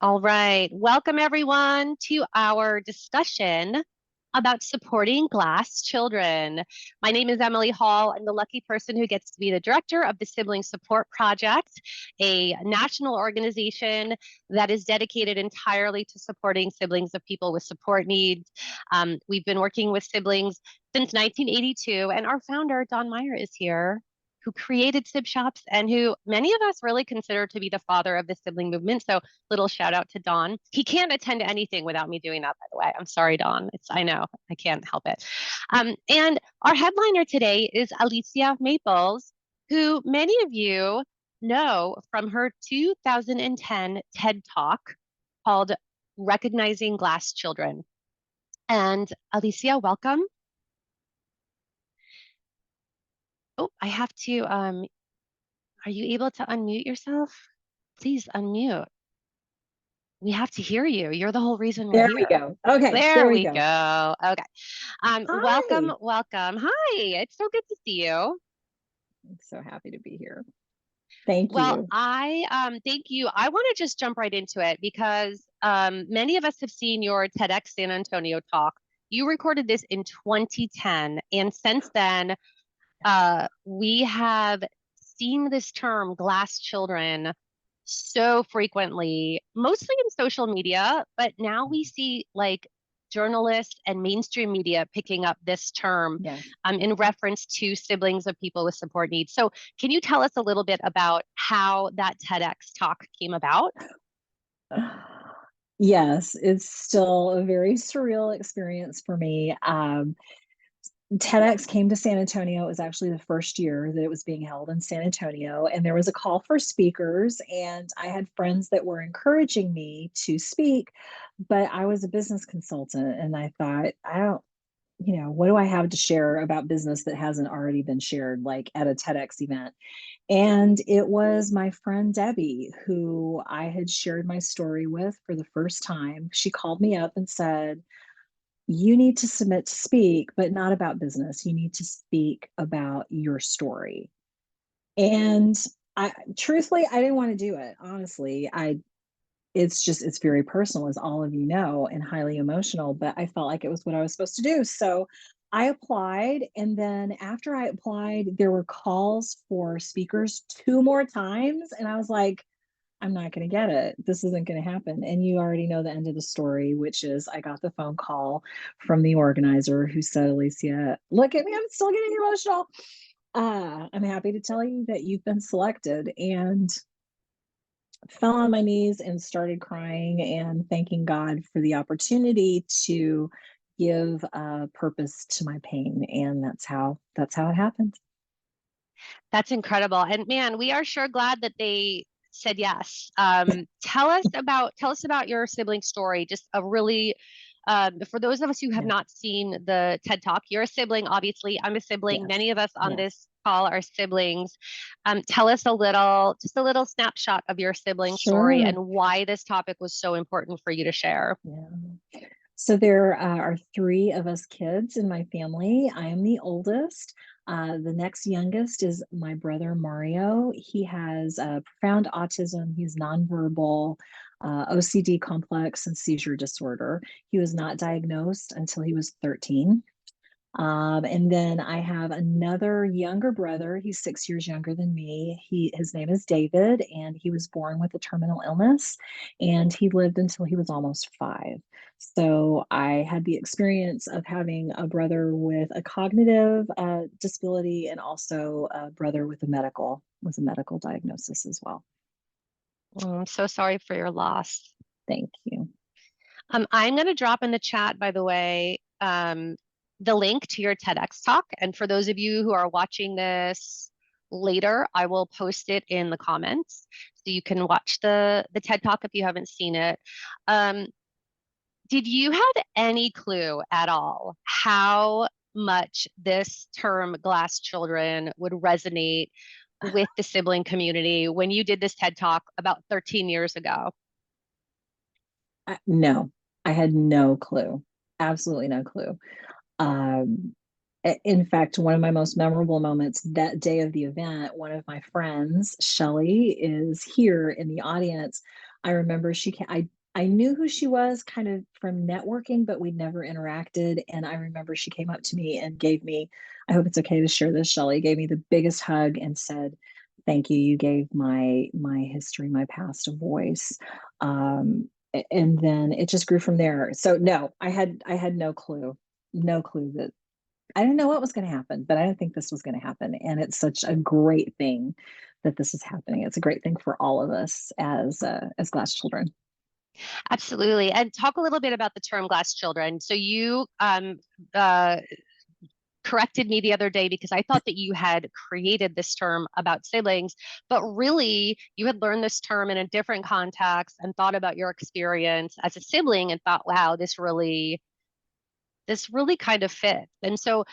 All right. Welcome, everyone, to our discussion about supporting glass children. My name is Emily Holl. I'm the lucky person who gets to be the director of the Sibling Support Project, a national organization that is dedicated entirely to supporting siblings of people with support needs. We've been working with siblings since 1982, and our founder, Don Meyer, is here, who created Sib Shops and who many of us really consider to be the father of the sibling movement. So little shout out to Don. He can't attend to anything without me doing that, by the way. I'm sorry, Don. I know I can't help it. And our headliner today is Alicia Maples, who many of you know from her 2010 TED Talk called Recognizing Glass Children. And Alicia, welcome. Oh, I have to, are you able to unmute yourself? Please unmute. We have to hear you. You're the whole reason we're There we here. go. Okay, there There we we go. go. Okay. Welcome, Hi. welcome. Hi, it's so good to see you. I'm so happy to be here. Thank Well, you. I thank you. I want to just jump right into it because many of us have seen your TEDx San Antonio talk. You recorded this in 2010, and since then, we have seen this term glass children so frequently, mostly in social media, but now we see like journalists and mainstream media picking up this term Yeah. in reference to siblings of people with support needs. So, can you tell us a little bit about how that TEDx talk came about? Yes, it's still a very surreal experience for me. TEDx came to San Antonio. It was actually the first year that it was being held in San Antonio, and there was a call for speakers. And I had friends that were encouraging me to speak, but I was a business consultant, and I thought, I don't, what do I have to share about business that hasn't already been shared, like at a TEDx event? And it was my friend Debbie who I had shared my story with for the first time. She called me up and said, you need to submit to speak, but not about business. You need to speak about your story. And I truthfully, I didn't want to do it. Honestly, it's very personal, as all of you know, and highly emotional, but I felt like it was what I was supposed to do. So I applied. And then after I applied, there were calls for speakers two more times. And I was like, I'm not going to get it. This isn't going to happen. And you already know the end of the story, which is I got the phone call from the organizer who said, Alicia, look at me, I'm still getting emotional. I'm happy to tell you that you've been selected. And fell on my knees and started crying and thanking God for the opportunity to give purpose to my pain. And that's how it happened. That's incredible. And man, we are sure glad that they said yes. Tell us about your sibling story. Just a really for those of us who have Yeah. not seen the TED Talk, you're a sibling, obviously. I'm a sibling. Yes. Many of us on Yes. this call are siblings. Tell us just a little snapshot of your sibling story Sure. and why this topic was so important for you to share. Yeah. So there are three of us kids in my family. I am the oldest. The next youngest is my brother Mario. He has profound autism. He's nonverbal, OCD complex, and seizure disorder. He was not diagnosed until he was 13. And then I have another younger brother. He's 6 years younger than me. His name is David, and he was born with a terminal illness, and he lived until he was almost 5. So I had the experience of having a brother with a cognitive disability, and also a brother with a medical diagnosis as well. I'm so sorry for your loss. Thank you. I'm going to drop in the chat, by the way, the link to your TEDx talk. And for those of you who are watching this later, I will post it in the comments so you can watch the TED talk if you haven't seen it. Um, did you have any clue at all how much this term glass children would resonate with the sibling community when you did this TED talk about 13 years ago? No, I had no clue. Absolutely no clue. Um, in fact, one of my most memorable moments that day of the event, one of my friends, Shelly, is here in the audience. I remember I knew who she was kind of from networking, but we'd never interacted. And I remember she came up to me and gave me, I hope it's okay to share this, Shelley, gave me the biggest hug and said, "Thank you. You gave my history, my past a voice." And then it just grew from there. So no, I had no clue, no clue that I didn't know what was going to happen, but I didn't think this was going to happen. And it's such a great thing that this is happening. It's a great thing for all of us as glass children. Absolutely. And talk a little bit about the term glass children. So you uh, corrected me the other day because I thought that you had created this term about siblings, but really you had learned this term in a different context and thought about your experience as a sibling and thought, wow, this really kind of fits. And so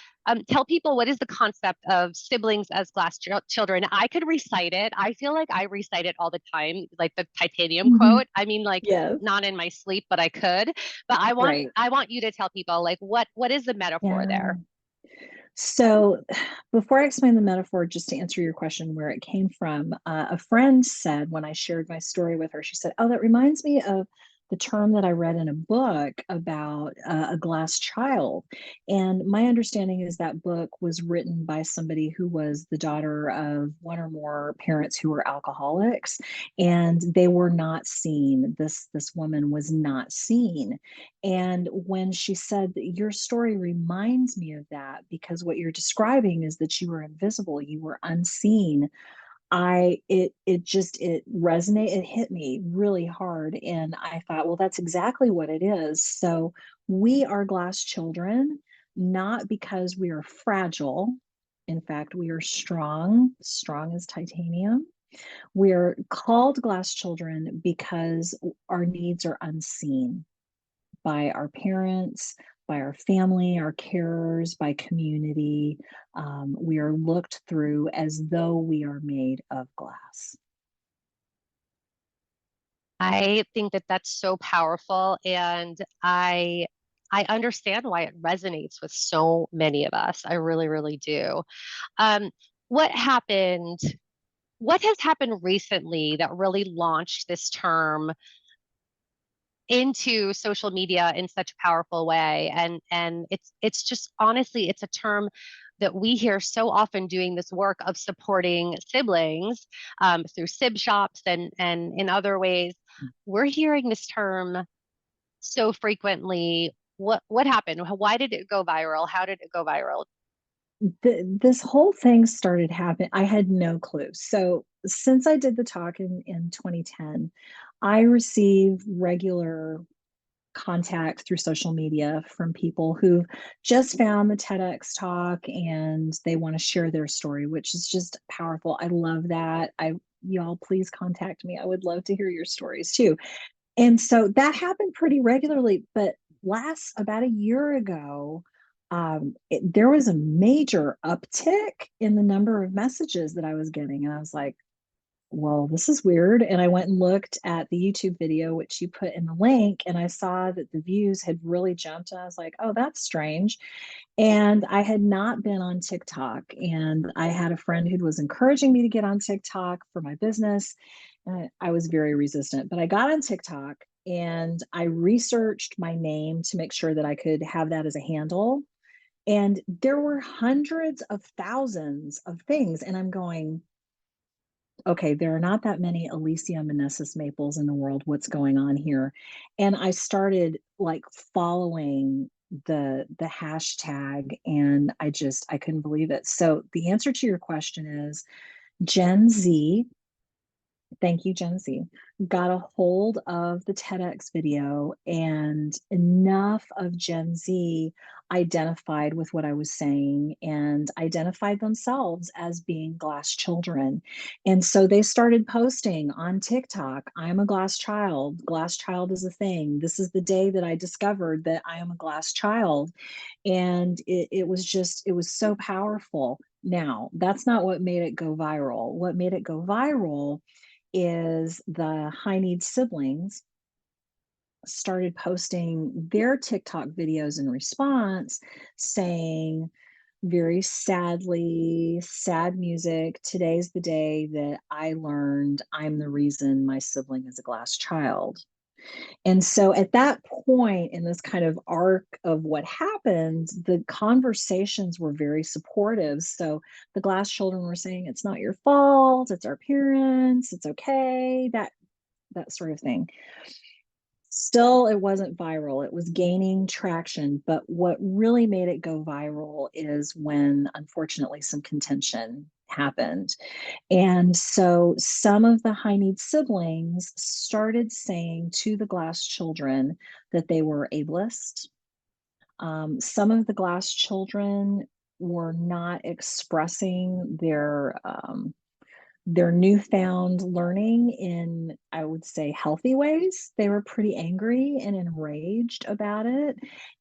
tell people, what is the concept of siblings as glass children? I could recite it. I feel like I recite it all the time, like the titanium Mhm. quote. I mean, like Yes. not in my sleep, but I could. But I want Right. I want you to tell people like what is the metaphor Yeah. there? So, before I explain the metaphor, just to answer your question where it came from, a friend said when I shared my story with her, she said, "Oh, that reminds me of the term that I read in a book about a glass child." And my understanding is that book was written by somebody who was the daughter of one or more parents who were alcoholics, and they were not seen. This woman was not seen, and when she said that your story reminds me of that because what you're describing is that you were invisible, you were unseen. It resonated, it hit me really hard. And I thought, well, that's exactly what it is. So we are glass children, not because we are fragile. In fact, we are strong, strong as titanium. We're called glass children because our needs are unseen by our parents, by our family, our carers, by community. We are looked through as though we are made of glass. I think that that's so powerful, and I understand why it resonates with so many of us. I really, really do. Um, what happened? What has happened recently that really launched this term into social media in such a powerful way? And it's just honestly, it's a term that we hear so often doing this work of supporting siblings through sib shops and in other ways. We're hearing this term so frequently. What happened? Why did it go viral? How did it go viral? This whole thing started happening. I had no clue. So since I did the talk in 2010, I receive regular contact through social media from people who just found the TEDx talk and they want to share their story, which is just powerful. I love that. Y'all please contact me. I would love to hear your stories too. And so that happened pretty regularly, but last about a year ago, there was a major uptick in the number of messages that I was getting. And I was like, well, this is weird. And I went and looked at the YouTube video, which you put in the link, and I saw that the views had really jumped. And I was like, oh, that's strange. And I had not been on TikTok. And I had a friend who was encouraging me to get on TikTok for my business. And I was very resistant, but I got on TikTok and I researched my name to make sure that I could have that as a handle. And there were hundreds of thousands of things. And I'm going, okay, there are not that many Alicia Maples in the world. What's going on here? And I started like following the hashtag and I couldn't believe it. So the answer to your question is Gen Z, thank you, Gen Z, got a hold of the TEDx video, and enough of Gen Z identified with what I was saying and identified themselves as being glass children. And so they started posting on TikTok, I'm a glass child. Glass child is a thing. This is the day that I discovered that I am a glass child. And it was so powerful. Now, that's not what made it go viral. What made it go viral is the high need siblings started posting their TikTok videos in response saying, very sadly, sad music. Today's the day that I learned I'm the reason my sibling is a glass child. And so at that point in this kind of arc of what happened, the conversations were very supportive. So the glass children were saying, it's not your fault, it's our parents, it's okay, that sort of thing. Still, it wasn't viral. It was gaining traction. But what really made it go viral is when, unfortunately, some contention happened. And so some of the high need siblings started saying to the glass children that they were ableist. Some of the glass children were not expressing their newfound learning in, I would say, healthy ways. They were pretty angry and enraged about it.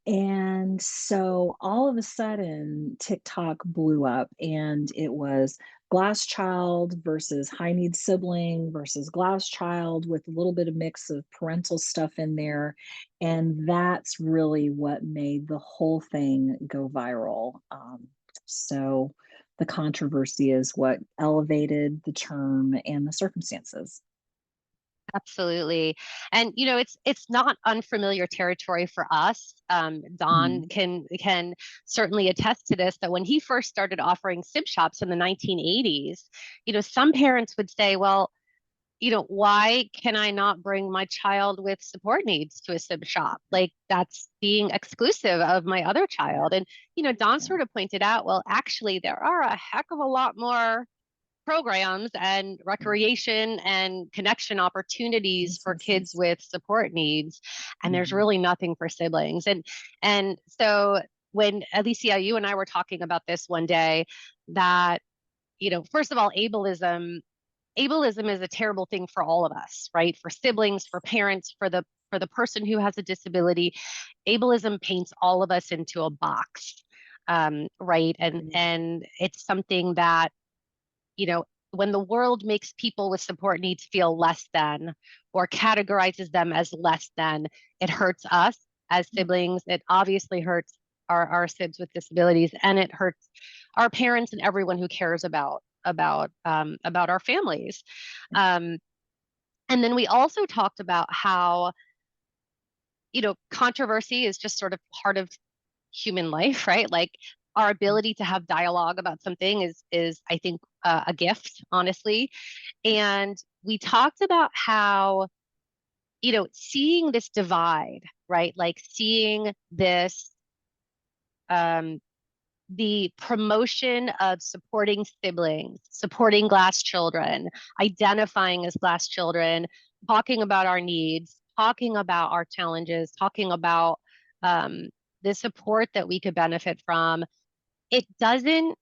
And so all of a sudden, TikTok blew up, and it was glass child versus high need sibling versus glass child with a little bit of mix of parental stuff in there. And that's really what made the whole thing go viral. So the controversy is what elevated the term and the circumstances. Absolutely. And it's not unfamiliar territory for us. Don Mhm. can certainly attest to this, that when he first started offering sib shops in the 1980s, some parents would say, well, why can I not bring my child with support needs to a sib shop? Like, that's being exclusive of my other child. And Don Yeah. sort of pointed out, well, actually there are a heck of a lot more programs and Yeah. recreation and connection opportunities for kids Resources. with support needs, and there's Mhm. really nothing for siblings. And so when Alicia, you and I were talking about this one day, that first of all, ableism is a terrible thing for all of us, right? For siblings, for parents, for the person who has a disability. Ableism paints all of us into a box, right? And Agreed. and it's something that, when the world makes people with support needs feel less than, or categorizes them as less than, it hurts us as siblings. It obviously hurts our sibs with disabilities, and it hurts our parents and everyone who cares about our families. Um, and then we also talked about how, controversy is just sort of part of human life, right? Like, our ability to have dialogue about something is I think, a gift, honestly. And we talked about how, seeing this divide, right? Like, seeing this, um, the promotion of supporting siblings, supporting glass children, identifying as glass children, talking about our needs, talking about our challenges, talking about, um, the support that we could benefit from. It doesn't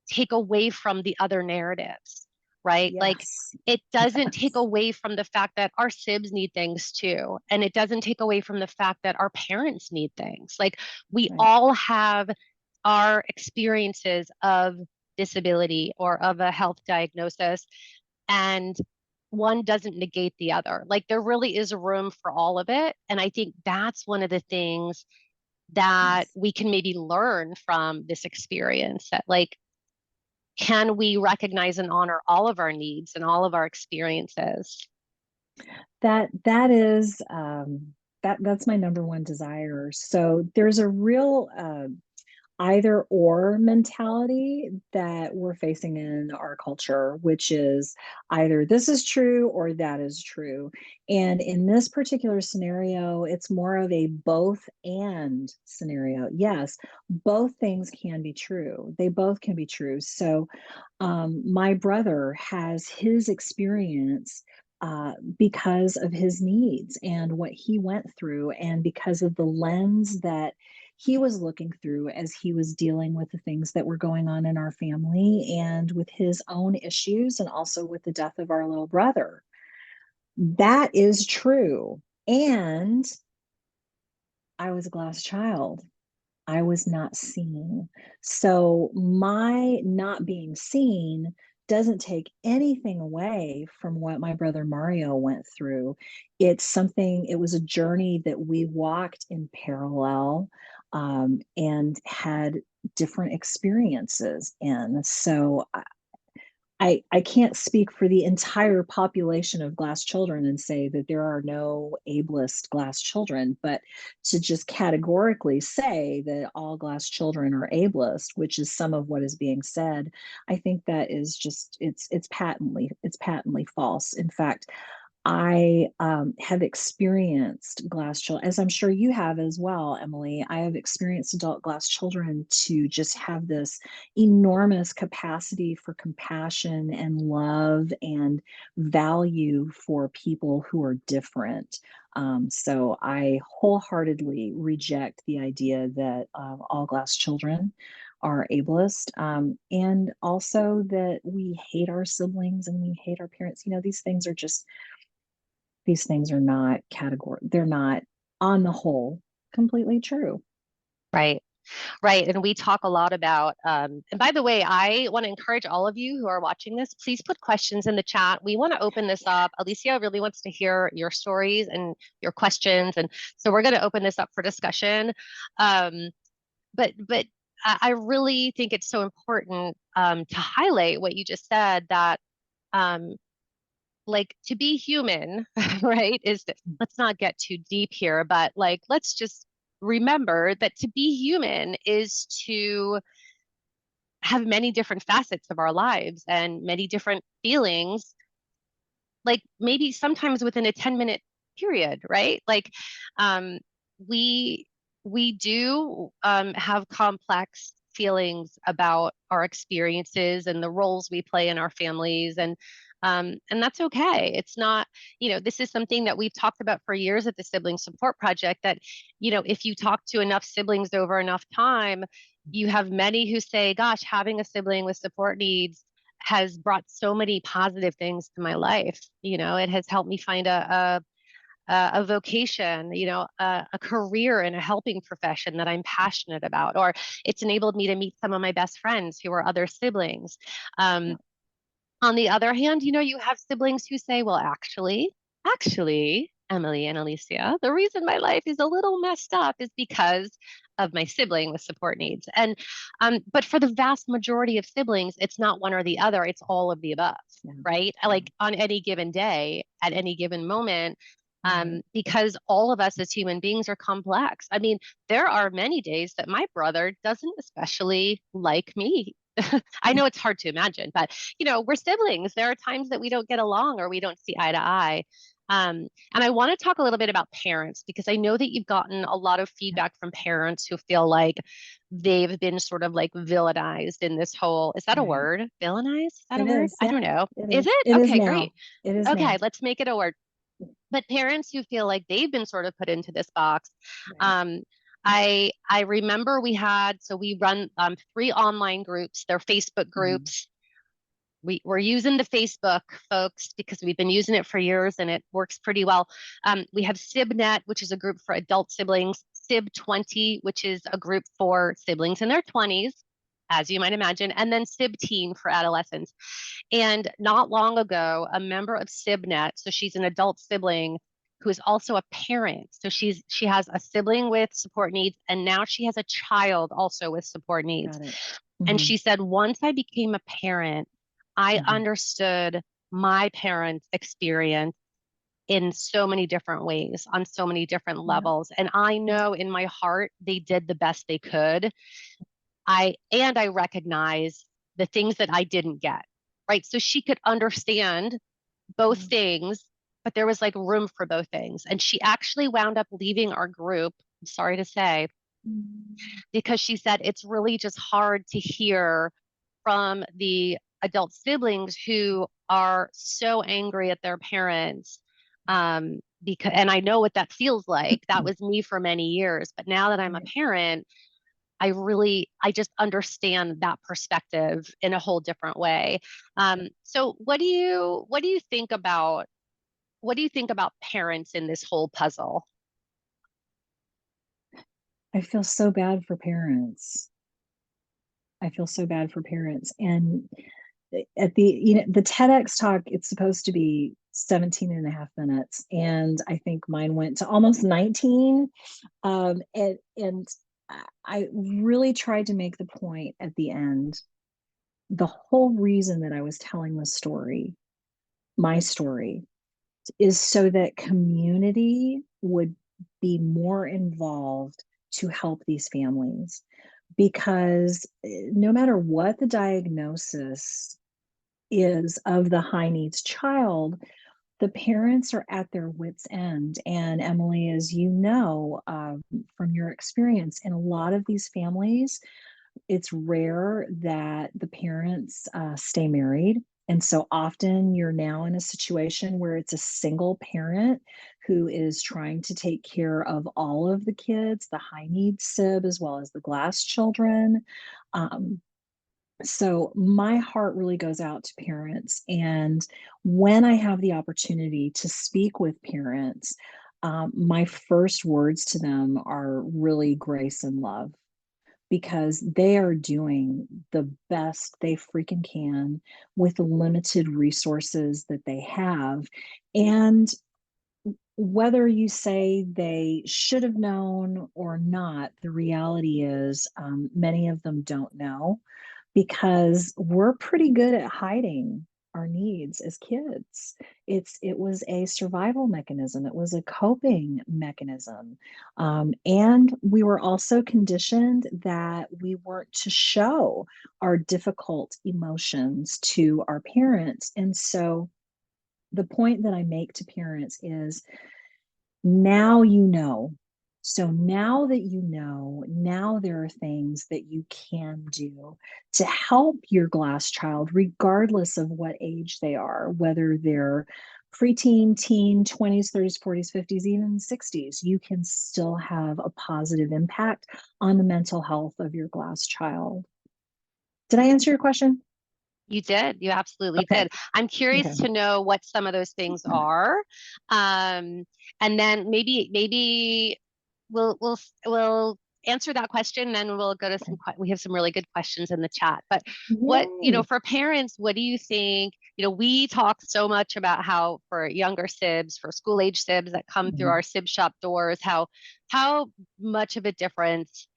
take away from the other narratives, right? Like, Yes. it doesn't take Yes. away from the fact that our sibs need things too. And it doesn't take away from the fact that our parents need things. Like, we Right. all have our experiences of disability or of a health diagnosis, and one doesn't negate the other. Like, there really is a room for all of it. And I think that's one of the things that Yes. we can maybe learn from this experience, that, like, can we recognize and honor all of our needs and all of our experiences? That is that's my number one desire. So there's a real either or mentality that we're facing in our culture, which is either this is true or that is true. And in this particular scenario, it's more of a both and scenario. Yes, both things can be true. They both can be true. So my brother has his experience because of his needs and what he went through, and because of the lens that he was looking through as he was dealing with the things that were going on in our family and with his own issues, and also with the death of our little brother. That is true. And I was a glass child. I was not seen. So my not being seen doesn't take anything away from what my brother Mario went through. It was a journey that we walked in parallel. and had different experiences in. So I can't speak for the entire population of glass children and say that there are no ableist glass children, but to just categorically say that all glass children are ableist, which is some of what is being said, I think that is just it's patently false. In fact, I have experienced glass children, as I'm sure you have as well, Emily. I have experienced adult glass children to just have this enormous capacity for compassion and love and value for people who are different. So I wholeheartedly reject the idea that all glass children are ableist, and also that we hate our siblings and we hate our parents. These things are not they're not on the whole completely true. Right. Right. And we talk a lot about, and by the way, I want to encourage all of you who are watching this, please put questions in the chat. We want to open this up. Alicia really wants to hear your stories and your questions. And so we're going to open this up for discussion. But I really think it's so important to highlight what you just said, that um, like to be human, right? Let's not get too deep here, but like let's just remember that to be human is to have many different facets of our lives and many different feelings, like maybe sometimes within a 10-minute period, right? Like um, we we do have complex feelings about our experiences and the roles we play in our families, and that's okay. It's not, this is something that we've talked about for years at the Sibling Support Project, that, if you talk to enough siblings over enough time, you have many who say, gosh, having a sibling with support needs has brought so many positive things to my life. It has helped me find a vocation, a career in a helping profession that I'm passionate about, or it's enabled me to meet some of my best friends who are other siblings. Um, on the other hand, you have siblings who say, well, actually, Emily and Alicia, the reason my life is a little messed up is because of my sibling with support needs. And but for the vast majority of siblings, it's not one or the other, it's all of the above, Yeah. right? Like on any given day, at any given moment, Right. because all of us as human beings are complex. I mean, there are many days that my brother doesn't especially like me. I know it's hard to imagine, but we're siblings. There are times that we don't get along or we don't see eye to eye. And I want to talk a little bit about parents, because I know that you've gotten a lot of Yeah. feedback from parents who feel like they've been sort of like villainized in this whole, is that a Right. word? Villainized? Is that a It word? is. I Yeah. don't know. It Is is. it? It is Okay, now. great. It is Okay, now. let's make it a word. But parents who feel like they've been sort of put into this box, Right. um, I remember we run 3 online groups. They're Facebook Mhm. groups. We're using the Facebook, folks, because we've been using it for years and it works pretty well. We have SibNet, which is a group for adult siblings, Sib20, which is a group for siblings in their 20s, as you might imagine, and then SibTeen for adolescents. And not long ago, a member of SibNet, so she's an adult sibling who is also a parent. So she has a sibling with support needs, and now she has a child also with support needs. Got it. And Hmm. she said, once I became a parent, I Hmm. understood my parents' experience in so many different ways, on so many different Yeah. levels. And I Yeah. know in my heart they did the best they could. I recognize the things that I didn't get, right? So she could understand both Yeah. things, but there was like room for both things. And she actually wound up leaving our group, I'm sorry to say, Mm. because she said it's really just hard to hear from the adult siblings who are so angry at their parents. And I know what that feels like. That was me for many years. But now that I'm a Right. parent, I just understand that perspective in a whole different way. So what do you think about parents in this whole puzzle? I feel so bad for parents. I feel so bad for parents. And at the TEDx talk, it's supposed to be 17 and a half minutes. And I think mine went to almost 19. And I really tried to make the point at the end. The whole reason that I was telling the story, my story, is so that community would be more involved to help these families. Because no matter what the diagnosis is of the high needs child, the parents are at their wits' end. And Emily, as you know, from your experience, in a lot of these families, it's rare that the parents stay married. And so often you're now in a situation where it's a single parent who is trying to take care of all of the kids, the high needs SIB, as well as the glass children. Um, so my heart really goes out to parents. And when I have the opportunity to speak with parents, my first words to them are really grace and love, because they are doing the best they freaking can with the limited resources that they have. And whether you say they should have known or not, the reality is many of them don't know, because we're pretty good at hiding our needs as kids. It was a survival mechanism. It was a coping mechanism, and we were also conditioned that we weren't to show our difficult emotions to our parents. And so, the point that I make to parents is, now you know. So now that you know, now there are things that you can do to help your glass child, regardless of what age they are, whether they're preteen, teen, 20s, 30s, 40s, 50s, even 60s. You can still have a positive impact on the mental health of your glass child. Did I answer your question? You did. You absolutely Okay. did. I'm curious Okay. to know what some of those things are. Um, and then maybe we'll answer that question, then we'll go to Okay. we have some really good questions in the chat. But what, Yay. for parents, what do you think? We talk so much about how for younger sibs, for school age sibs that come through Mhm. our sib shop doors, how much of a difference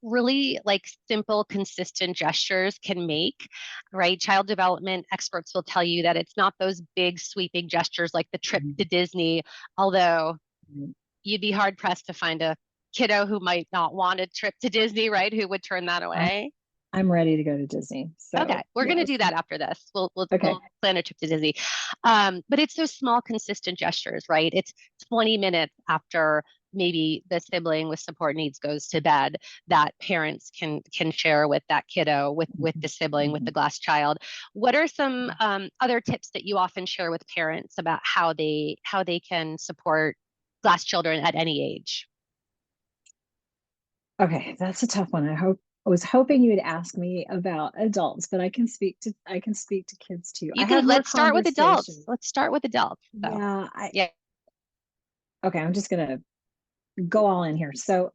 really like simple, consistent gestures can make, right? Child development experts will tell you that it's not those big, sweeping gestures like the trip to Disney, although Mhm. you'd be hard pressed to find a kiddo who might not want a trip to Disney, right? Who would turn that I'm away. I'm ready to go to Disney. Okay, So we're gonna yes. do that after this. We'll Okay. plan a trip to Disney. But it's those small, consistent gestures, right? It's 20 minutes after maybe the sibling with support needs goes to bed that parents can share with that kiddo, with Mhm. the sibling, with the Mhm. glass child. What are some other tips that you often share with parents about how they can support glass children at any age? Okay, that's a tough one. I was hoping you would ask me about adults, but I can speak to kids too. I You have can more let's start with adults. conversations. Let's start with adults. So Yeah, I yeah, okay, I'm just gonna go all in here. So,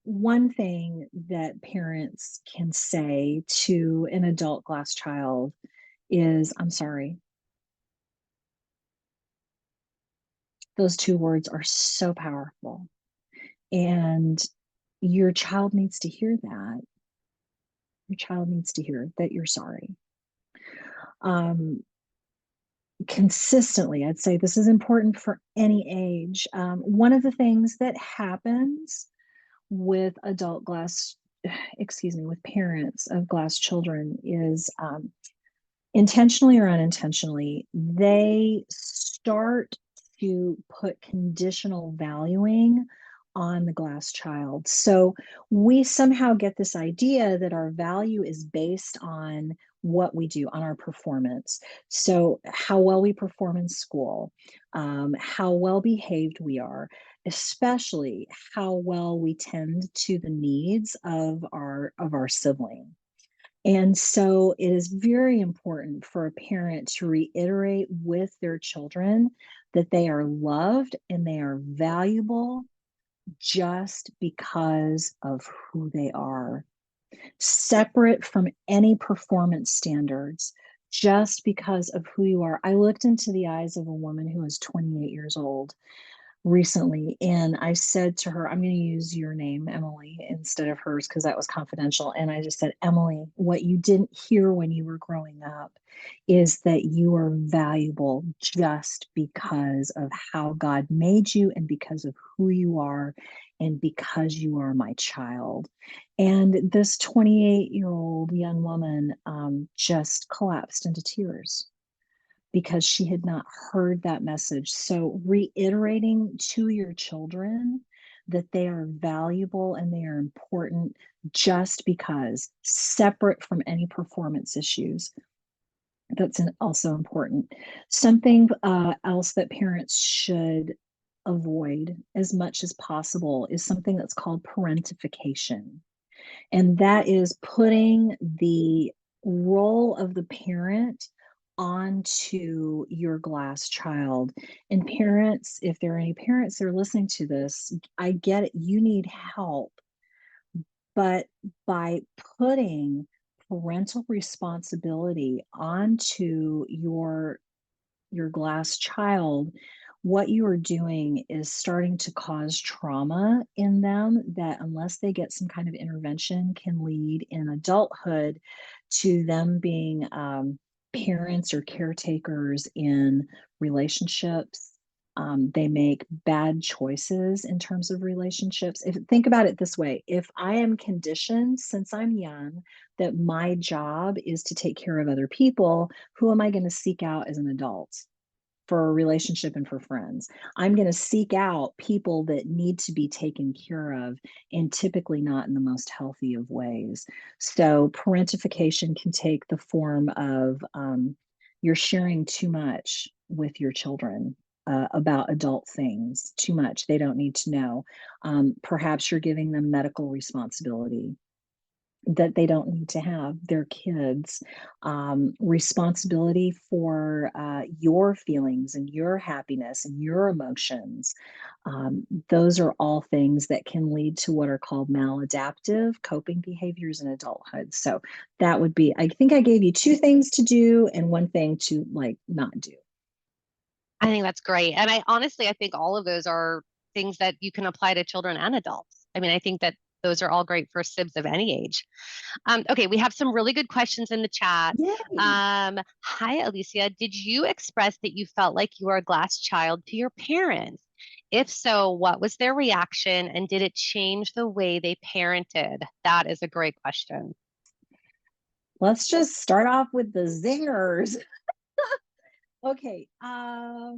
one thing that parents can say to an adult glass child is, I'm sorry. Those two words are so powerful. And your child needs to hear that. Your child needs to hear that you're sorry. Um, Consistently, I'd say this is important for any age. One of the things that happens with adult glass, excuse me, with parents of glass children is, intentionally or unintentionally, they start to put conditional valuing on the glass child. So we somehow get this idea that our value is based on what we do, on our performance. So, how well we perform in school, how well behaved we are, especially how well we tend to the needs of our sibling. And so it is very important for a parent to reiterate with their children that they are loved and they are valuable just because of who they are, separate from any performance standards, just because of who you are. I looked into the eyes of a woman who was 28 years old, recently, and I said to her, I'm going to use your name, Emily, instead of hers because that was confidential. And I just said, Emily, what you didn't hear when you were growing up is that you are valuable just because of how God made you and because of who you are and because you are my child. And this 28-year-old young woman just collapsed into tears because she had not heard that message. So, reiterating to your children that they are valuable and they are important just because, separate from any performance issues. That's also important. Something else that parents should avoid as much as possible is something that's called parentification. And that is putting the role of the parent onto your glass child. And parents, if there are any parents that are listening to this, I get it, you need help. But by putting parental responsibility onto your glass child, what you are doing is starting to cause trauma in them that, unless they get some kind of intervention, can lead in adulthood to them being parents or caretakers in relationships. They make bad choices in terms of relationships. Think about it this way: if I am conditioned since I'm young that my job is to take care of other people, who am I going to seek out as an adult for a relationship and for friends? I'm going to seek out people that need to be taken care of, and typically not in the most healthy of ways. So, parentification can take the form of you're sharing too much with your children. About adult things, too much. They don't need to know. Perhaps you're giving them medical responsibility that they don't need to have. Their kids, responsibility for your feelings and your happiness and your emotions. Those are all things that can lead to what are called maladaptive coping behaviors in adulthood. So that would be, I think I gave you two things to do and one thing to like not do. I think that's great. And I think all of those are things that you can apply to children and adults. I mean, I think that those are all great for sibs of any age. Okay, we have some really good questions in the chat. Yay. Hi, Alicia. Did you express that you felt like you were a glass child to your parents? If so, what was their reaction and did it change the way they parented? That is a great question. Let's just start off with the zingers. Okay. I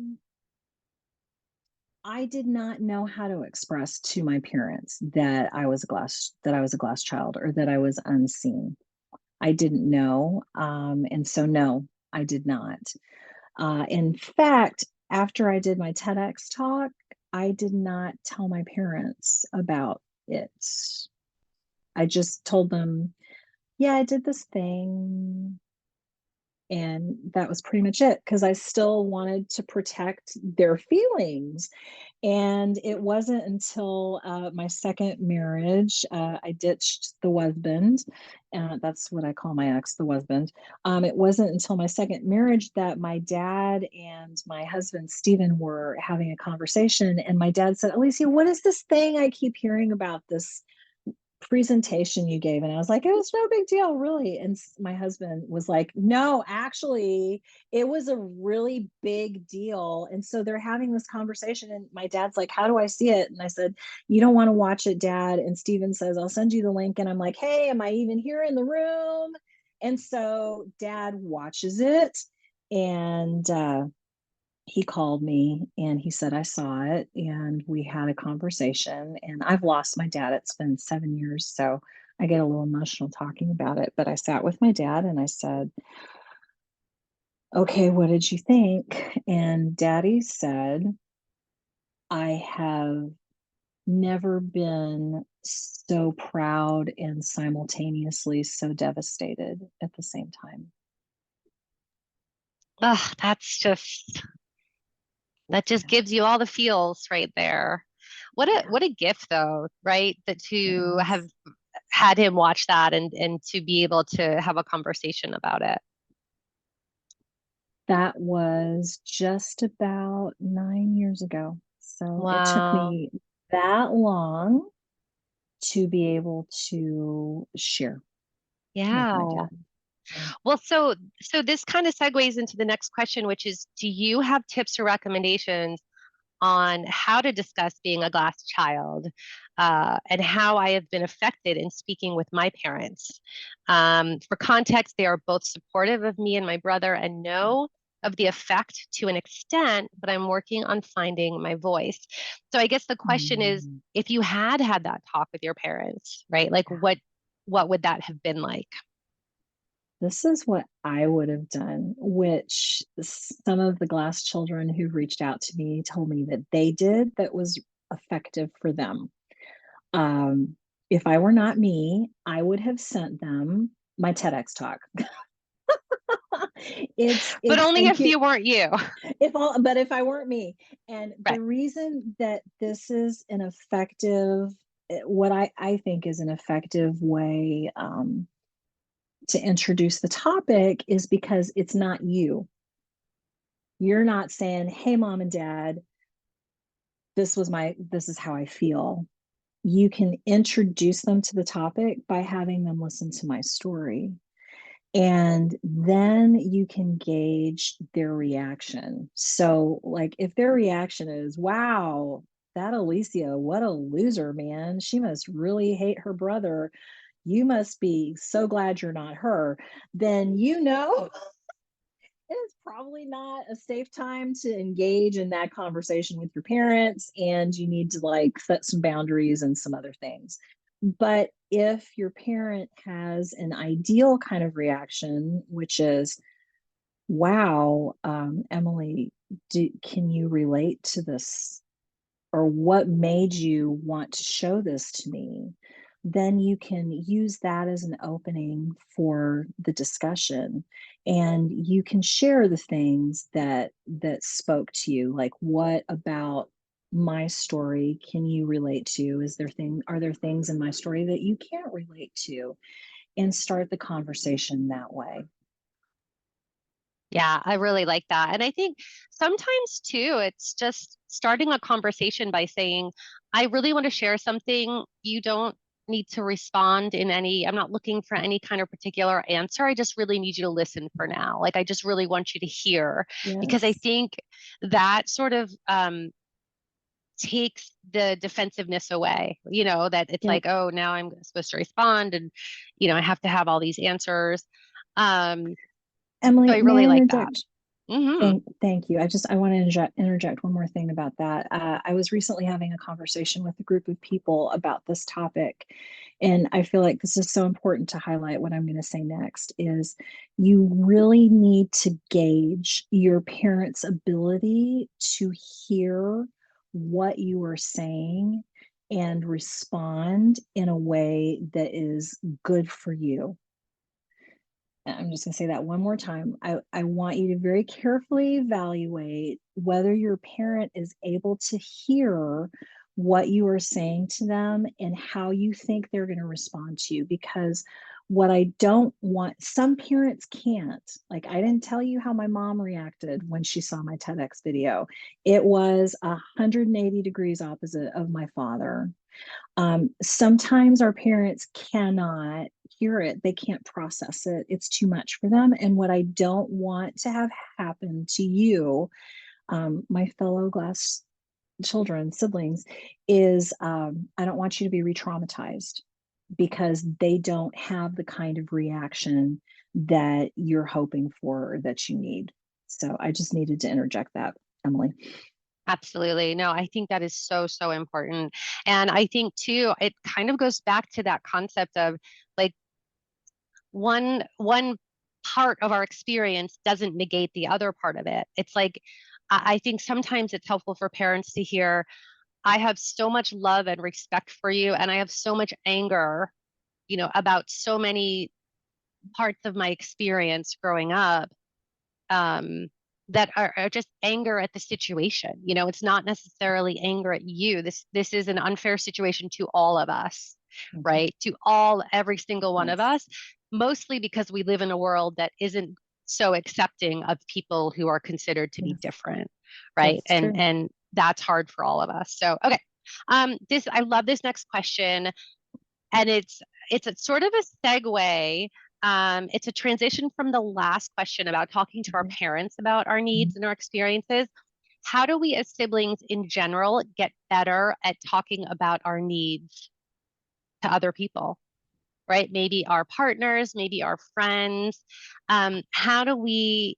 did not know how to express to my parents that I was a glass child or that I was unseen. I didn't know. And so no, I did not. In fact, after I did my TEDx talk, I did not tell my parents about it. I just told them, yeah, I did this thing. And that was pretty much it because I still wanted to protect their feelings. And it wasn't until my second marriage, I ditched the husband. That's what I call my ex, the husband. It wasn't until my second marriage that my dad and my husband, Stephen, were having a conversation. And my dad said, Alicia, what is this thing I keep hearing about, this presentation you gave? And I was like, it was no big deal, really. And my husband was like, no, actually it was a really big deal. And so they're having this conversation and my dad's like, how do I see it? And I said, you don't want to watch it, Dad. And Steven says, I'll send you the link. And I'm like, hey, am I even here in the room? And so Dad watches it, and he called me and he said, I saw it. And we had a conversation. And I've lost my dad. It's been 7 years. So I get a little emotional talking about it. But I sat with my dad and I said, okay, what did you think? And Daddy said, I have never been so proud and simultaneously so devastated at the same time. Ugh, that just Yeah, gives you all the feels right there. yeah, What a gift though, right? That it to have was. had him watch that and to be able to have a conversation about it. That was just about 9 years ago. So it took Wow. me that long to be able to share with my Yeah. dad. So, Well, so this kind of segues into the next question, which is, do you have tips or recommendations on how to discuss being a glass child, and how I have been affected in speaking with my parents? For context, they are both supportive of me and my brother and know of the effect to an extent, but I'm working on finding my voice. So I guess the question is, mm, if you had had that talk with your parents, right? Like what would that have been like? this is what I would have done, which some of the glass children who reached out to me told me that they did that was effective for them. Um, if I were not me, I would have sent them my TEDx talk. But it's only and if here you weren't you. if all but if I weren't me. And Right. the reason that this is an effective what I think is an effective way to introduce the topic is because it's not you. You're not saying, "Hey, mom and dad, this is how I feel." You can introduce them to the topic by having them listen to my story. And then you can gauge their reaction. So, like, if their reaction is, wow, that Alicia, what a loser, man. She must really hate her brother. You must be so glad you're not her. Then you know it's probably not a safe time to engage in that conversation with your parents, and you need to like set some boundaries and some other things. But if your parent has an ideal kind of reaction, which is, wow, Emily, can you relate to this, or what made you want to show this to me, then you can use that as an opening for the discussion, and you can share the things that spoke to you, like what about my story can you relate to, are there things in my story that you can't relate to, and start the conversation that way. Yeah, I really like that. And I think sometimes too, it's just starting a conversation by saying, I really want to share something. You don't need to respond in any, I'm not looking for any kind of particular answer. I just really need you to listen for now. Like, I just really want you to hear, because I Yes. think that sort of takes the defensiveness away, that it's Yep. like, oh, now I'm supposed to respond and, I have to have all these answers. Um, so Emily, I may I really like that. interject? Hmm. Thank you. I want to interject one more thing about that. I was recently having a conversation with a group of people about this topic, and I feel like this is so important to highlight. What I'm going to say next is you really need to gauge your parents' ability to hear what you are saying and respond in a way that is good for you. I'm just going to say that one more time. I want you to very carefully evaluate whether your parent is able to hear what you are saying to them and how you think they're going to respond to you. Because what I don't want, some parents can't. Like, I didn't tell you how my mom reacted when she saw my TEDx video. It was 180 degrees opposite of my father. Sometimes our parents cannot hear it, they can't process it, it's too much for them. And what I don't want to have happen to you, my fellow glass children, siblings, is I don't want you to be re traumatized because they don't have the kind of reaction that you're hoping for or that you need. So I just needed to interject that, Emily. Absolutely. No, I think that is so, so important. And I think too, it kind of goes back to that concept of like one part of our experience doesn't negate the other part of it. It's like I think sometimes it's helpful for parents to hear, I have so much love and respect for you, and I have so much anger, about so many parts of my experience growing up, um, that are just anger at the situation. It's not necessarily anger at you. This is an unfair situation to all of us, Mhm. right? To every single one of Yes, us, mostly because we live in a world that isn't so accepting of people who are considered to be yes, different, right? that's And true. and that's hard for all of us. So, okay. This I love this next question, and it's a sort of a segue. It's a transition from the last question about talking to our Mhm, parents about our mhm, needs and our experiences. How do we as siblings in general get better at talking about our needs to other people, right? Maybe our partners, maybe our friends. How do we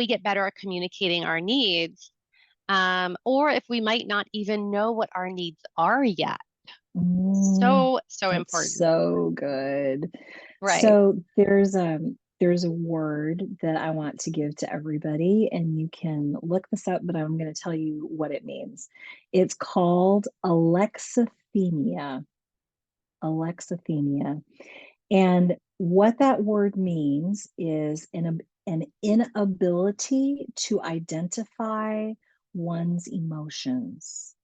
get better at communicating our needs? Or if we might not even know what our needs are yet. mm. So That's important. so good. Right. So there's a word that I want to give to everybody, and you can look this up, but I'm going to tell you what it means. It's called alexithymia. Alexithymia. And what that word means is an inability to identify one's emotions.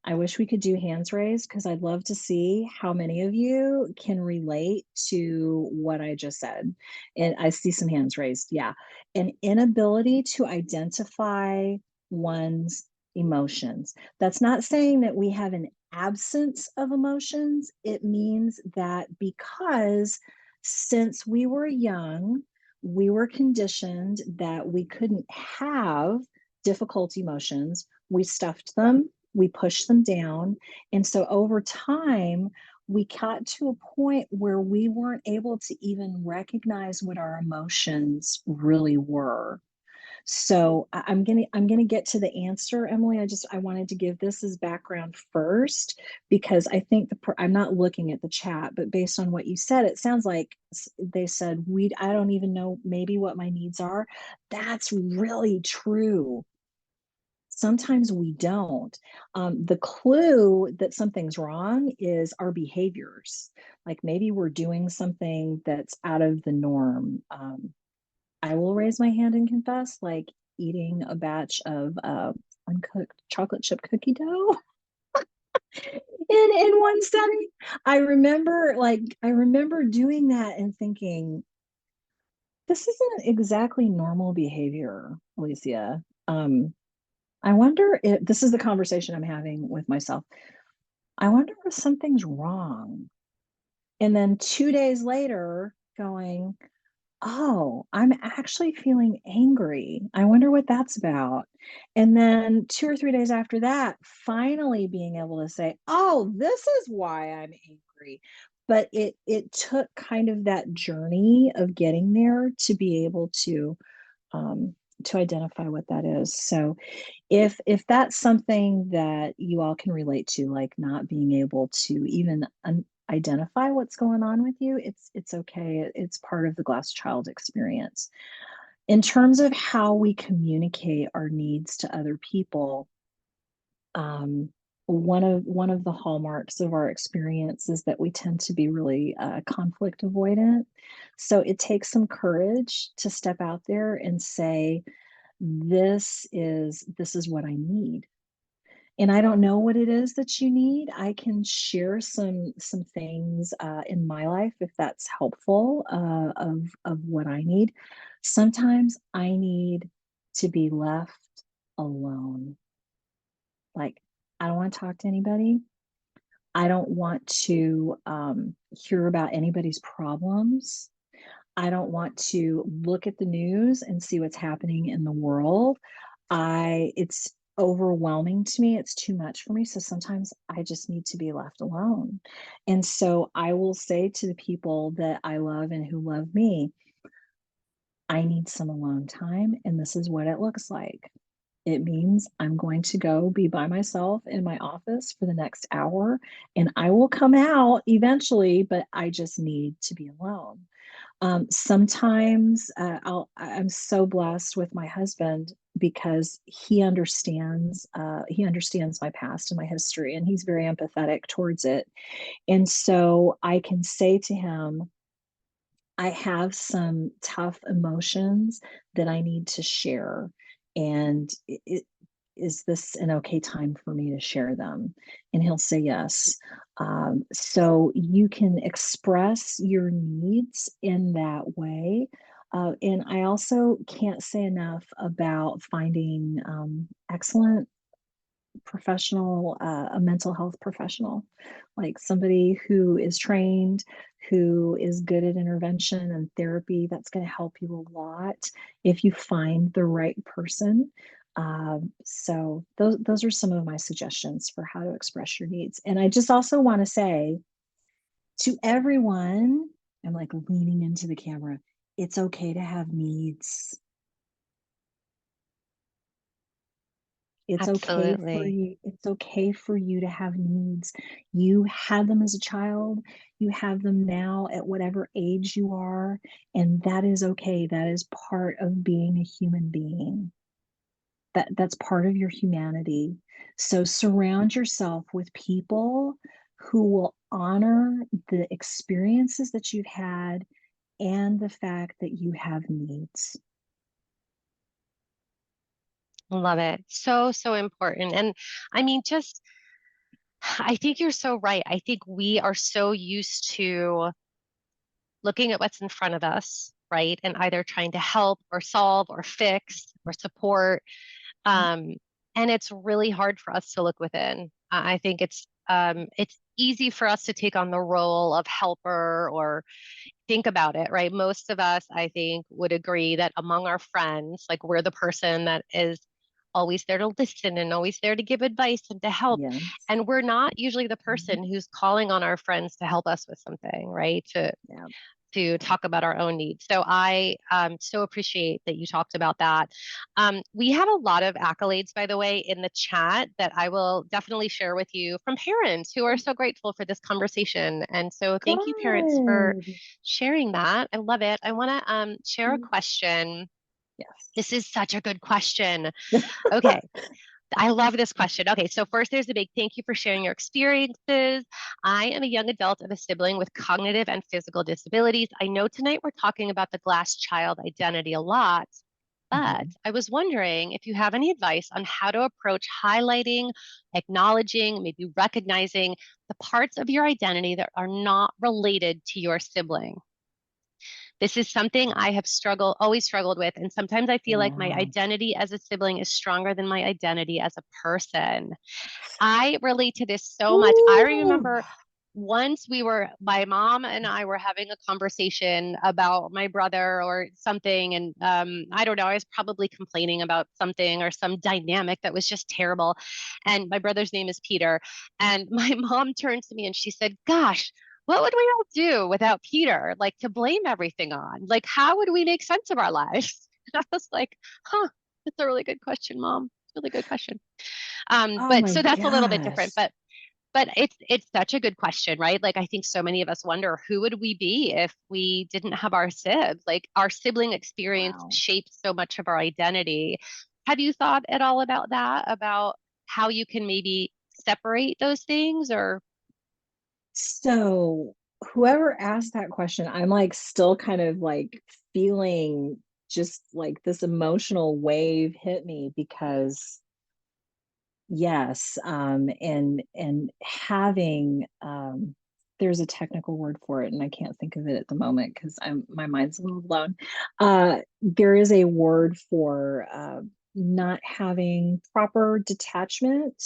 I wish we could do hands raised because I'd love to see how many of you can relate to what I just said. And I see some hands raised. Yeah. An inability to identify one's emotions. That's not saying that we have an absence of emotions. It means that because since we were young, we were conditioned that we couldn't have difficult emotions. We stuffed them, we pushed them down. And so over time, we got to a point where we weren't able to even recognize what our emotions really were. So I'm gonna get to the answer, Emily. I wanted to give this as background first because I think I'm not looking at the chat, but based on what you said, it sounds like they said I don't even know maybe what my needs are. That's really true. Sometimes we don't. The clue that something's wrong is our behaviors. Like maybe we're doing something that's out of the norm. I will raise my hand and confess, like eating a batch of uncooked chocolate chip cookie dough in one setting. I remember doing that and thinking, this isn't exactly normal behavior, Alicia. I wonder if this is the conversation I'm having with myself. I wonder if something's wrong. And then 2 days later, going, oh, I'm actually feeling angry. I wonder what that's about. And then 2 or 3 days after that, finally being able to say, oh, this is why I'm angry. But it took kind of that journey of getting there to be able to identify what that is. So if that's something that you all can relate to, like not being able to even identify what's going on with you, it's okay. It's part of the glass child experience. In terms of how we communicate our needs to other people, um, one of the hallmarks of our experience is that we tend to be really conflict avoidant. So it takes some courage to step out there and say, this is what I need, and I don't know what it is that you need. I can share some things in my life if that's helpful, of what I need. Sometimes I need to be left alone. Like, I don't want to talk to anybody. I don't want to hear about anybody's problems. I don't want to look at the news and see what's happening in the world. It's overwhelming to me. It's too much for me. So sometimes I just need to be left alone. And so I will say to the people that I love and who love me, I need some alone time. And this is what it looks like. It means I'm going to go be by myself in my office for the next hour, and I will come out eventually, but I just need to be alone. Sometimes I'm so blessed with my husband because he understands my past and my history, and he's very empathetic towards it. And so I can say to him, I have some tough emotions that I need to share. And is this an okay time for me to share them? And he'll say yes. So you can express your needs in that way. And I also can't say enough about finding excellent professional, a mental health professional, like somebody who is trained, who is good at intervention and therapy. That's going to help you a lot if you find the right person. So those are some of my suggestions for how to express your needs. And I just also want to say to everyone, I'm like leaning into the camera, it's okay to have needs. It's okay for Absolutely. you. It's okay for you to have needs. You had them as a child, you have them now at whatever age you are, and that is okay. That is part of being a human being. That's part of your humanity. So surround yourself with people who will honor the experiences that you've had and the fact that you have needs. Love it. So, so important. And I mean, just, I think you're so right. I think we are so used to looking at what's in front of us, right? And either trying to help or solve or fix or support. Yep. Um, and it's really hard for us to look within. I think it's easy for us to take on the role of helper or think about it, right? Most of us, I think, would agree that among our friends, like we're the person that is always there to listen and always there to give advice and to help. Yes. And we're not usually the Mhm. person who's calling on our friends to help us with something, right? Yeah. To talk about our own needs. So I so appreciate that you talked about that. We have a lot of accolades, by the way, in the chat that I will definitely share with you from parents who are so grateful for this conversation. And so thank you, parents, for Good. sharing that. I love it. I want to share a Mm. question. This Yes. is such a good question. Okay. I love this question. Okay, so first, there's a big thank you for sharing your experiences. I am a young adult of a sibling with cognitive and physical disabilities. I know tonight we're talking about the glass child identity a lot, but Mhm. I was wondering if you have any advice on how to approach highlighting, acknowledging, maybe recognizing the parts of your identity that are not related to your sibling. This is something I have always struggled with. And sometimes I feel like my Yeah. identity as a sibling is stronger than my identity as a person. I relate to this so much. I Ooh. remember once my mom and I were having a conversation about my brother or something. And I don't know, I was probably complaining about something or some dynamic that was just terrible. And my brother's name is Peter. And my mom turned to me and she said, Gosh, what would we all do without Peter? Like to blame everything on? Like, how would we make sense of our lives? And I was like, huh, that's a really good question, Mom. It's a really good question. Oh But my so that's a little bit different. gosh. But it's such a good question, right? Like I think so many of us wonder who would we be if we didn't have our sibs? Like our sibling experience Wow. shapes so much of our identity. Have you thought at all about that? About how you can maybe separate those things or So whoever asked that question, I'm like still kind of like feeling just like this emotional wave hit me because yes, and having there's a technical word for it and I can't think of it at the moment because I'm my mind's a little blown. There is a word for not having proper detachment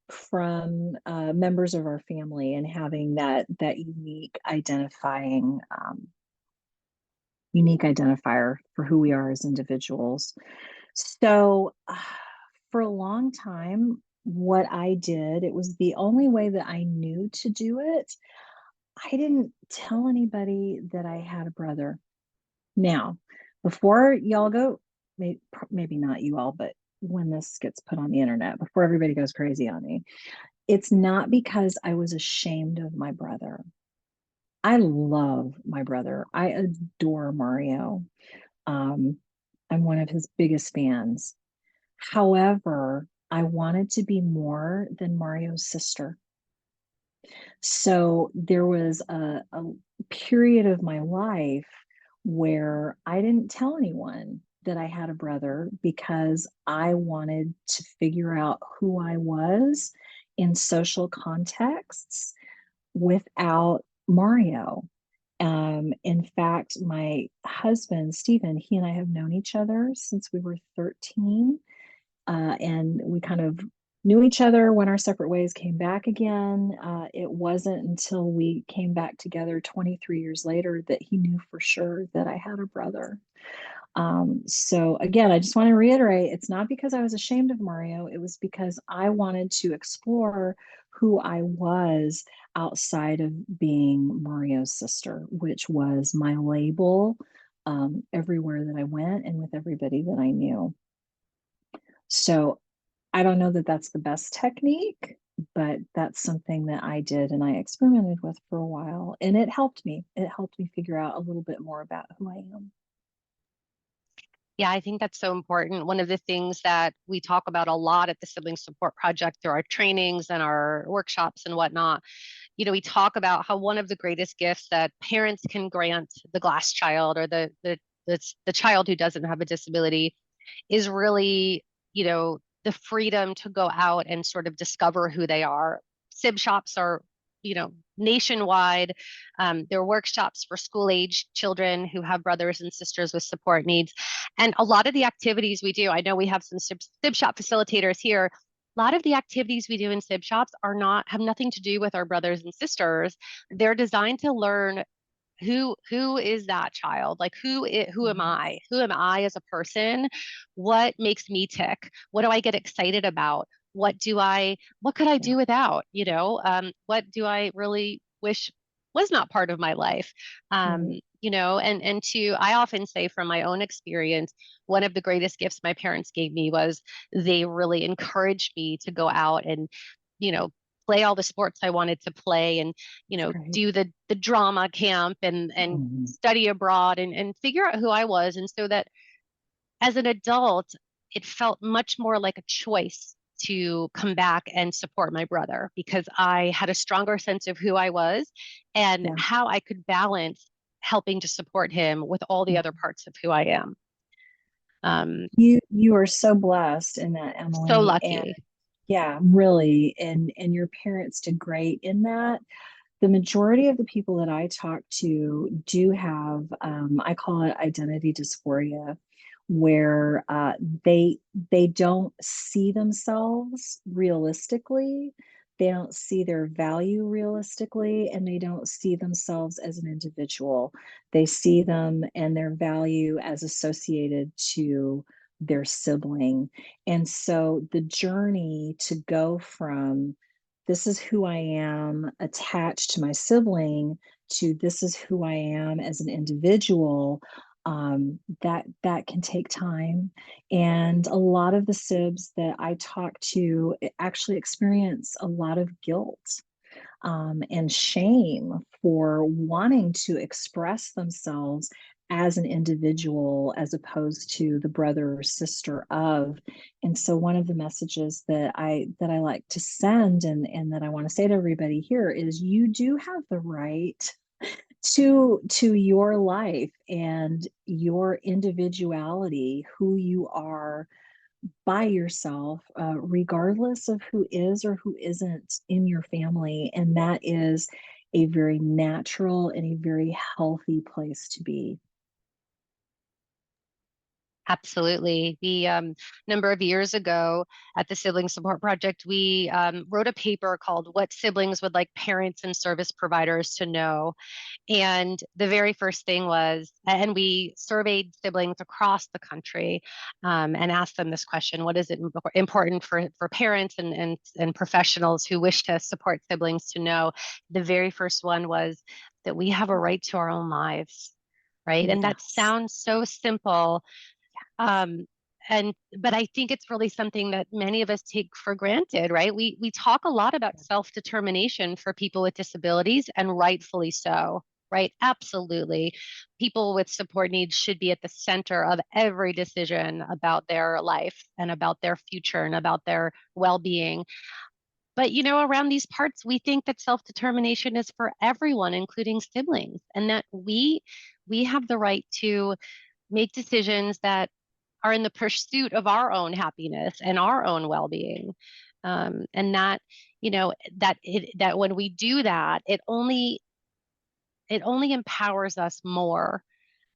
from members of our family and having that unique identifier for who we are as individuals. So, for a long time, what I did, it was the only way that I knew to do it. I didn't tell anybody that I had a brother. Now, before y'all go, maybe not you all, but when this gets put on the internet, before everybody goes crazy on me, it's not because I was ashamed of my brother. I love my brother. I adore Mario. Um, I'm one of his biggest fans. However, I wanted to be more than Mario's sister. So there was a period of my life where I didn't tell anyone that I had a brother because I wanted to figure out who I was in social contexts without Mario. In fact, my husband, Stephen, he and I have known each other since we were 13. And we kind of knew each other when our separate ways came back again. It wasn't until we came back together 23 years later that he knew for sure that I had a brother. So again, I just want to reiterate, it's not because I was ashamed of Mario. It was because I wanted to explore who I was outside of being Mario's sister, which was my label everywhere that I went and with everybody that I knew. So I don't know that that's the best technique, but that's something that I did and I experimented with for a while. And it helped me. It helped me figure out a little bit more about who I am. Yeah, I think that's so important. One of the things that we talk about a lot at the Sibling Support Project through our trainings and our workshops and whatnot, we talk about how one of the greatest gifts that parents can grant the glass child or the child who doesn't have a disability is really, the freedom to go out and sort of discover who they are. SIB shops are, nationwide. There are workshops for school age children who have brothers and sisters with support needs. And a lot of the activities we do, I know we have some SIB shop facilitators here. A lot of the activities we do in SIB shops have nothing to do with our brothers and sisters. They're designed to learn who is that child, like who am Yes. I as a person, what makes me tick, what do I get excited about, what could I Yeah. do without, what do I really wish was not part of my life. Right. And to I often say from my own experience, one of the greatest gifts my parents gave me was they really encouraged me to go out and you know play all the sports I wanted to play, and That's great. do the drama camp and Mhm. study abroad and figure out who I was. And so that as an adult, it felt much more like a choice to come back and support my brother because I had a stronger sense of who I was and Yeah. how I could balance helping to support him with all the Yeah. other parts of who I am. Um, You are so blessed in that, so Emily. And lucky. yeah, really. And your parents did great in that. The majority of the people that I talk to do have, I call it identity dysphoria, where they they don't see themselves realistically, they don't see their value realistically, and they don't see themselves as an individual. They see them and their value as associated to their sibling. And so the journey to go from this is who I am attached to my sibling to this is who I am as an individual, that can take time. And a lot of the sibs that I talk to actually experience a lot of guilt and shame for wanting to express themselves as an individual as opposed to the brother or sister of. And so one of the messages that I like to send and that I want to say to everybody here is you do have the right to your life and your individuality, who you are by yourself, regardless of who is or who isn't in your family. And that is a very natural and a very healthy place to be. Absolutely. The number of years ago at the Sibling Support Project, we wrote a paper called What Siblings Would Like Parents and Service Providers to Know. And the very first thing was, and we surveyed siblings across the country and asked them this question: what is it important for parents and professionals who wish to support siblings to know? The very first one was that we have a right to our own lives, right? And that Yes. sounds so simple, um, but I think it's really something that many of us take for granted, right? We talk a lot about self-determination for people with disabilities, and rightfully so, right? Absolutely. People with support needs should be at the center of every decision about their life and about their future and about their well-being. But around these parts, we think that self-determination is for everyone, including siblings, and that we have the right to make decisions that are in the pursuit of our own happiness and our own well-being. And that, that when we do that, it only empowers us more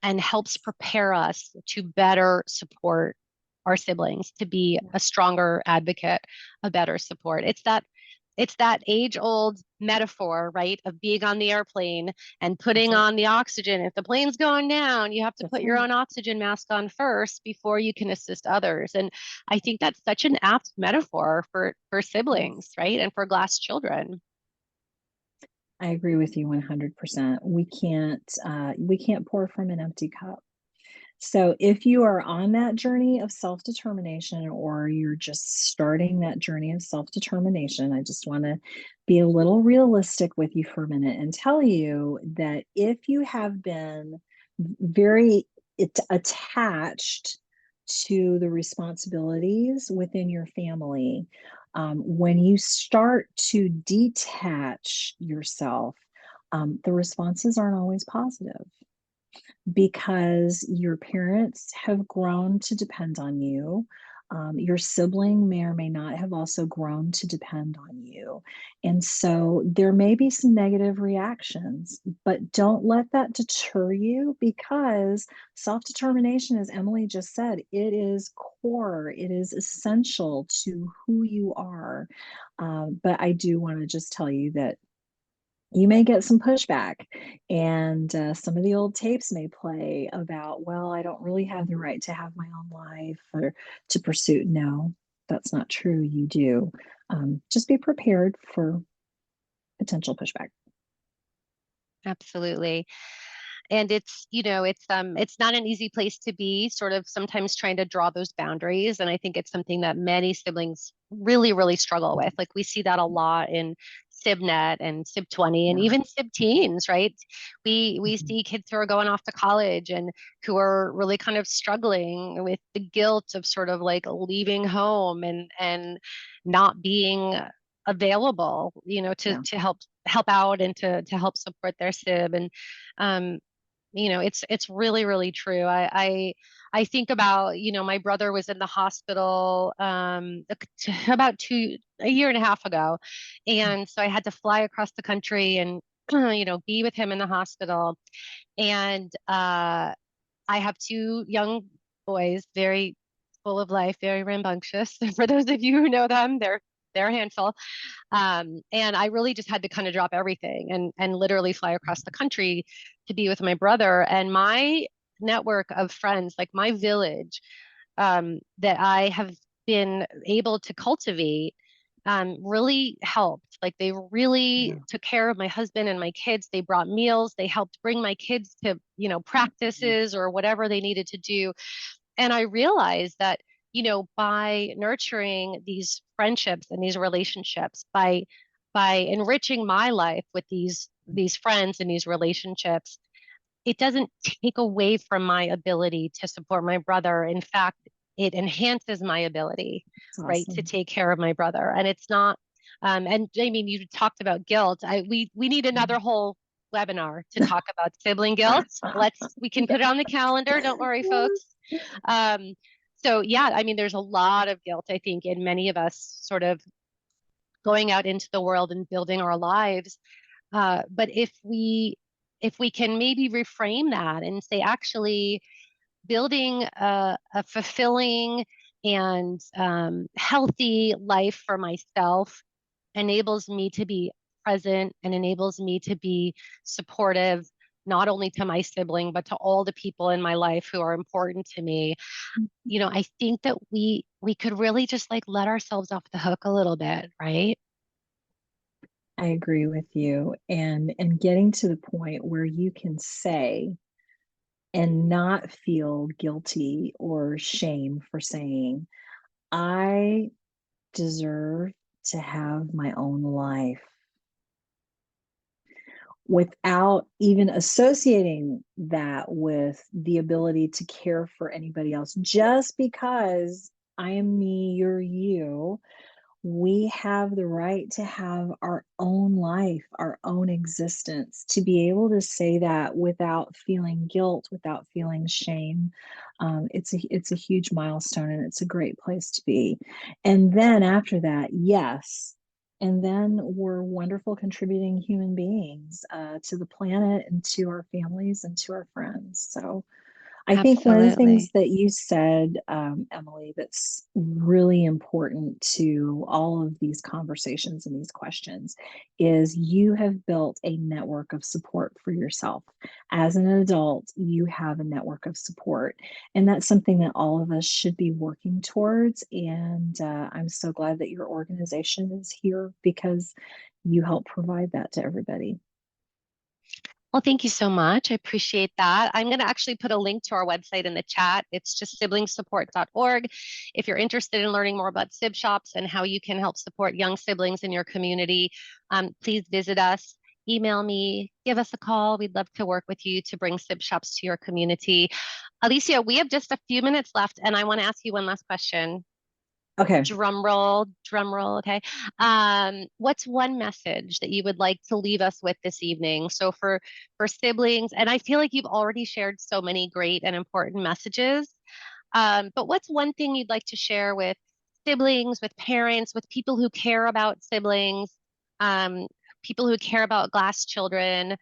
and helps prepare us to better support our siblings to be Yeah, a stronger advocate, a better support. It's that age old metaphor, right, of being on the airplane and that's putting it. on the oxygen. If the plane's going down, you have to That's put your right. own oxygen mask on first before you can assist others. And I think that's such an apt metaphor for siblings, Yes. right? And for glass children. I agree with you 100%. We can't pour from an empty cup. So if you are on that journey of self-determination or you're just starting that journey of self-determination, I just want to be a little realistic with you for a minute and tell you that if you have been very attached to the responsibilities within your family, when you start to detach yourself, the responses aren't always positive because your parents have grown to depend on you. Your sibling may or may not have also grown to depend on you. And so there may be some negative reactions, but don't let that deter you because self determination, as Emily just said, it is core, it is essential to who you are. But I do want to just tell you that you may get some pushback and some of the old tapes may play about, well, I don't really have the right to have my own life or to pursue. No, that's not true. You do. Just be prepared for potential pushback. Absolutely. And it's not an easy place to be, sort of sometimes trying to draw those boundaries. And I think it's something that many siblings really, really struggle with. Like we see that a lot in SibNet and Sib 20 and Yeah. even Sib teens, right? We Mhm. see kids who are going off to college and who are really kind of struggling with the guilt of sort of like leaving home and not being available, Yeah. to help out and to help support their sib. And um, it's really, really true. I think about, my brother was in the hospital about a year and a half ago. And so I had to fly across the country and, be with him in the hospital. And I have two young boys, very full of life, very rambunctious. For those of you who know them, they're a handful. And I really just had to kind of drop everything and literally fly across the country to be with my brother. And my network of friends, like my village, that I have been able to cultivate, really helped. Like they really Yeah. took care of my husband and my kids. They brought meals. They helped bring my kids to, Yeah. practices or whatever they needed to do. And I realized that, by nurturing these friendships and these relationships, by enriching my life with these friends and these relationships, it doesn't take away from my ability to support my brother. In fact, it enhances my ability, It's right, to awesome. take care of my brother. And it's not, and I mean, you talked about guilt. We need another whole webinar to talk about sibling guilt. We can put it on the calendar. Don't worry, folks. Um, so yeah, I mean, there's a lot of guilt, I think, in many of us sort of going out into the world and building our lives. But if we can maybe reframe that and say, actually, building a fulfilling and healthy life for myself enables me to be present and enables me to be supportive, not only to my sibling, but to all the people in my life who are important to me. I think that we could really just like let ourselves off the hook a little bit, right? I agree with you. And getting to the point where you can say and not feel guilty or shame for saying, I deserve to have my own life without even associating that with the ability to care for anybody else. Just because I am me, you're you, we have the right to have our own life, our own existence, to be able to say that without feeling guilt, without feeling shame. It's a huge milestone and it's a great place to be. And then after that, yes. And then we're wonderful contributing human beings to the planet and to our families and to our friends. So I think one of the things Absolutely. that you said, Emily, that's really important to all of these conversations and these questions is you have built a network of support for yourself. As an adult, you have a network of support, and that's something that all of us should be working towards. And I'm so glad that your organization is here because you help provide that to everybody. Well, thank you so much. I appreciate that. I'm going to actually put a link to our website in the chat. It's just siblingsupport.org. If you're interested in learning more about sib shops and how you can help support young siblings in your community, please visit us. Email me, give us a call. We'd love to work with you to bring sib shops to your community. Alicia, we have just a few minutes left, and I want to ask you one last question. Okay. Drum roll, okay. What's one message that you would like to leave us with this evening? So for siblings, and I feel like you've already shared so many great and important messages. But what's one thing you'd like to share with siblings, with parents, with people who care about siblings, um, people who care about glass children?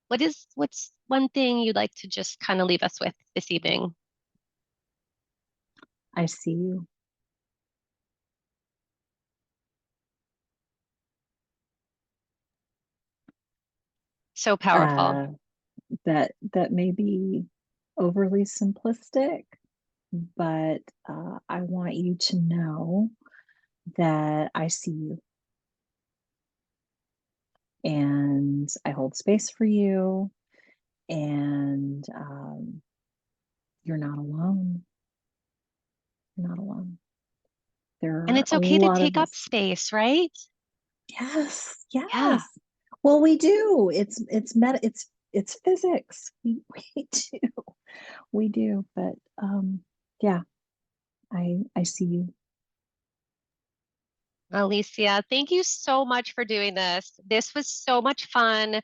What's one thing you'd like to just kind of leave us with this evening? I see you. So powerful. Uh, that may be overly simplistic, but I want you to know that I see you and I hold space for you, and you're not alone. You're not alone. There And are it's a okay to lot of take up us. space, right? Yes, Yeah. yes. Well, we do. It's physics. We do. We do. But yeah, I see you. Alicia, thank you so much for doing this. This was so much fun.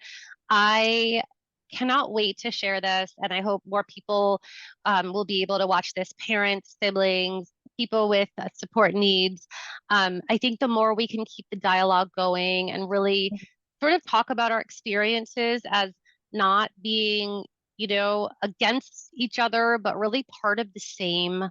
I cannot wait to share this, and I hope more people will be able to watch this parents, siblings, people with support needs. I think the more we can keep the dialogue going and really sort of talk about our experiences as not being, against each other, but really part of the same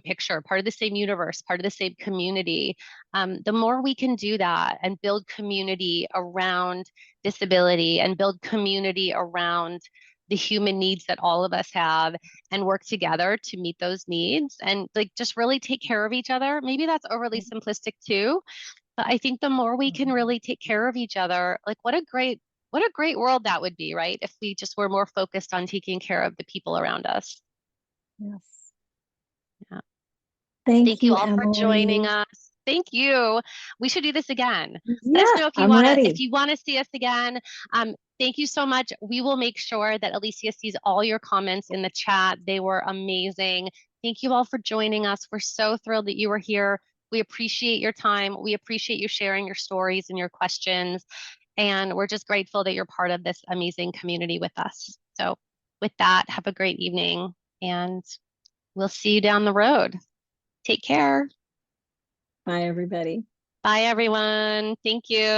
picture, part of the same universe, part of the same community. The more we can do that and build community around disability and build community around the human needs that all of us have and work together to meet those needs and like just really take care of each other. Maybe that's overly simplistic too, but I think the more we can Mhm. really take care of each other, like what a great world that would be, right? If we just were more focused on taking care of the people around us. Yes. Yeah. Thank Thank you you, all for joining Emily. us. Thank you. We should do this again. Let us Yeah, know I'm if ready. you want to see us again. Thank you so much. We will make sure that Alicia sees all your comments in the chat. They were amazing. Thank you all for joining us. We're so thrilled that you were here. We appreciate your time. We appreciate you sharing your stories and your questions. And we're just grateful that you're part of this amazing community with us. So, with that, have a great evening and we'll see you down the road. Take care. Bye, everybody. Bye, everyone. Thank you.